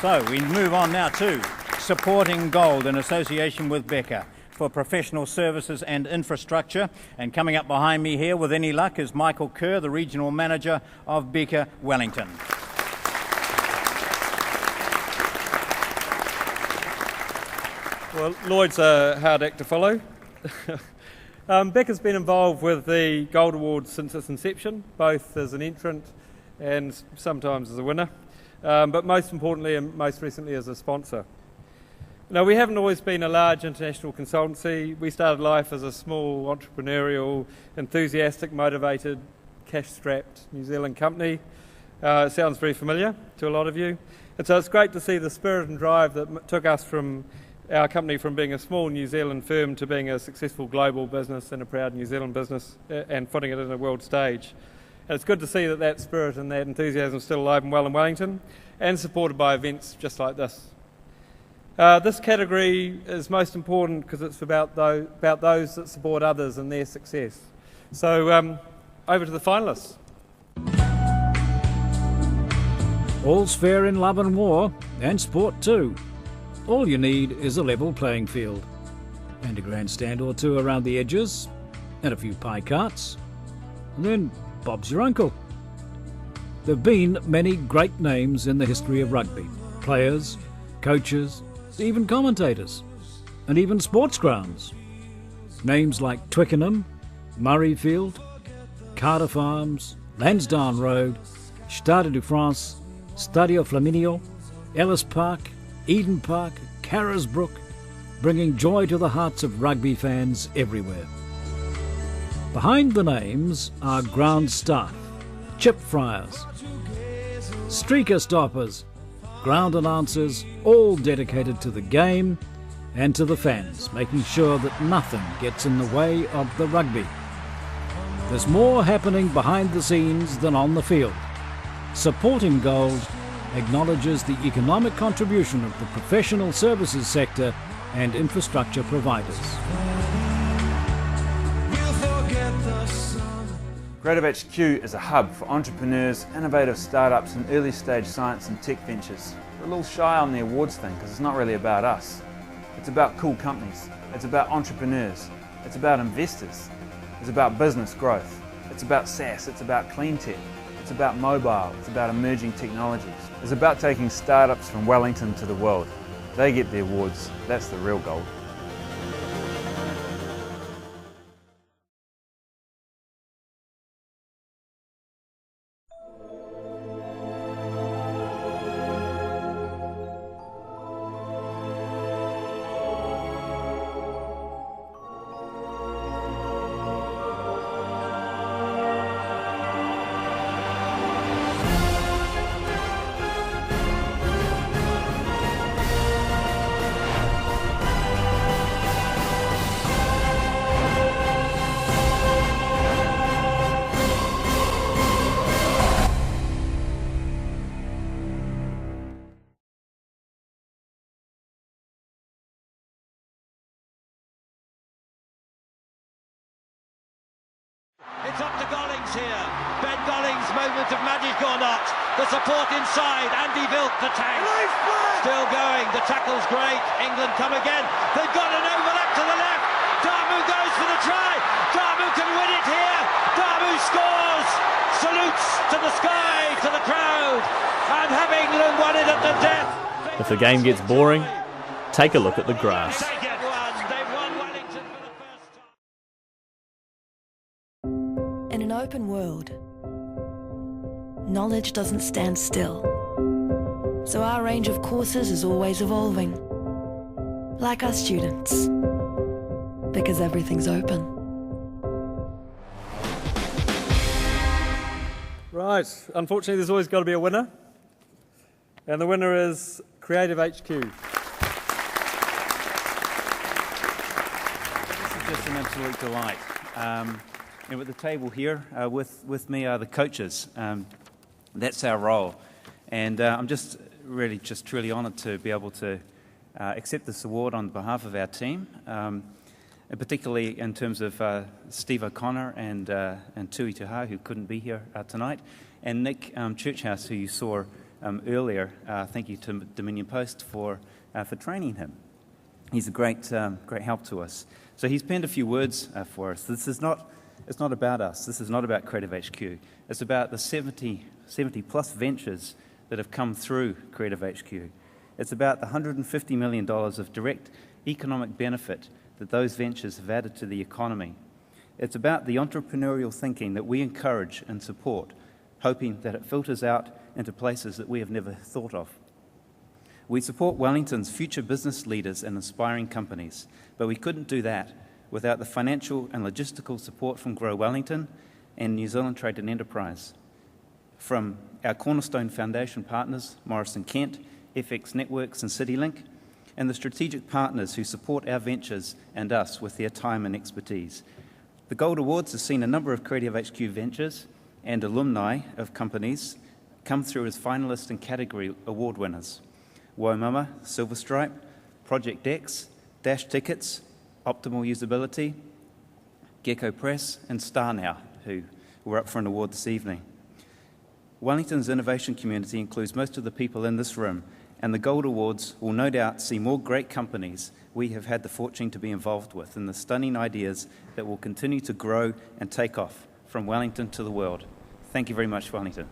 So we move on now to Supporting Gold in association with Beca for professional services and infrastructure. And coming up behind me here with any luck is Michael Kerr, the Regional Manager of Beca Wellington. Well, Lloyd's a hard act to follow. Beca's been involved with the Gold Awards since its inception, both as an entrant and sometimes as a winner, but most importantly and most recently as a sponsor. Now, we haven't always been a large international consultancy. We started life as a small, entrepreneurial, enthusiastic, motivated, cash-strapped New Zealand company. It sounds very familiar to a lot of you. And so it's great to see the spirit and drive that took us from our company from being a small New Zealand firm to being a successful global business and a proud New Zealand business and putting it in a world stage. And it's good to see that that spirit and that enthusiasm is still alive and well in Wellington and supported by events just like this. This category is most important because it's about those that support others and their success. So over to the finalists. All's fair in love and war, and sport too. All you need is a level playing field, and a grandstand or two around the edges, and a few pie carts, and then Bob's your uncle. There have been many great names in the history of rugby. Players, coaches, even commentators, and even sports grounds. Names like Twickenham, Murrayfield, Cardiff Arms, Lansdowne Road, Stade de France, Stadio Flaminio, Ellis Park, Eden Park, Carisbrook, bringing joy to the hearts of rugby fans everywhere. Behind the names are ground staff, chip fryers, streaker stoppers, ground announcers, all dedicated to the game and to the fans, making sure that nothing gets in the way of the rugby. There's more happening behind the scenes than on the field. Supporting Gold acknowledges the economic contribution of the professional services sector and infrastructure providers. Creative HQ is a hub for entrepreneurs, innovative startups and early stage science and tech ventures. We're a little shy on the awards thing because it's not really about us. It's about cool companies, it's about entrepreneurs, it's about investors, it's about business growth, it's about SaaS, it's about clean tech, it's about mobile, it's about emerging technologies. It's about taking startups from Wellington to the world. They get the awards, that's the real gold. It's up to Gollings here. Ben Gollings, moment of magic or not. The support inside. Andy Vilk, the tank. Still going. The tackle's great. England come again. They've got an overlap to the left. Darmu goes for the try. Darmu can win it here. Darmu scores. Salutes to the sky, to the crowd. And have England won it at the death. If the game gets boring, take a look at the grass. They've won Wellington for the first time. In an open world, knowledge doesn't stand still. So our range of courses is always evolving. Like our students. Because everything's open. Right, unfortunately there's always got to be a winner. And the winner is Creative HQ. This is just an absolute delight. And at the table here with me are the coaches. That's our role. And I'm just truly honoured to be able to accept this award on behalf of our team, and particularly in terms of Steve O'Connor and Tui Taha, who couldn't be here tonight, and Nick Churchhouse, who you saw earlier. Thank you to Dominion Post for training him. He's a great help to us. So he's penned a few words for us. It's not about us. This is not about Creative HQ. It's about the 70 plus ventures that have come through Creative HQ. It's about the $150 million of direct economic benefit that those ventures have added to the economy. It's about the entrepreneurial thinking that we encourage and support, hoping that it filters out into places that we have never thought of. We support Wellington's future business leaders and inspiring companies, but we couldn't do that without the financial and logistical support from Grow Wellington and New Zealand Trade and Enterprise. From our Cornerstone Foundation partners, Morrison Kent, FX Networks and CityLink, and the strategic partners who support our ventures and us with their time and expertise. The Gold Awards has seen a number of Creative HQ ventures and alumni of companies come through as finalists and category award winners. Waimama, Silver Stripe, Project X, Dash Tickets, Optimal Usability, Gecko Press, and StarNow, who were up for an award this evening. Wellington's innovation community includes most of the people in this room, and the Gold Awards will no doubt see more great companies we have had the fortune to be involved with and the stunning ideas that will continue to grow and take off from Wellington to the world. Thank you very much, Wellington.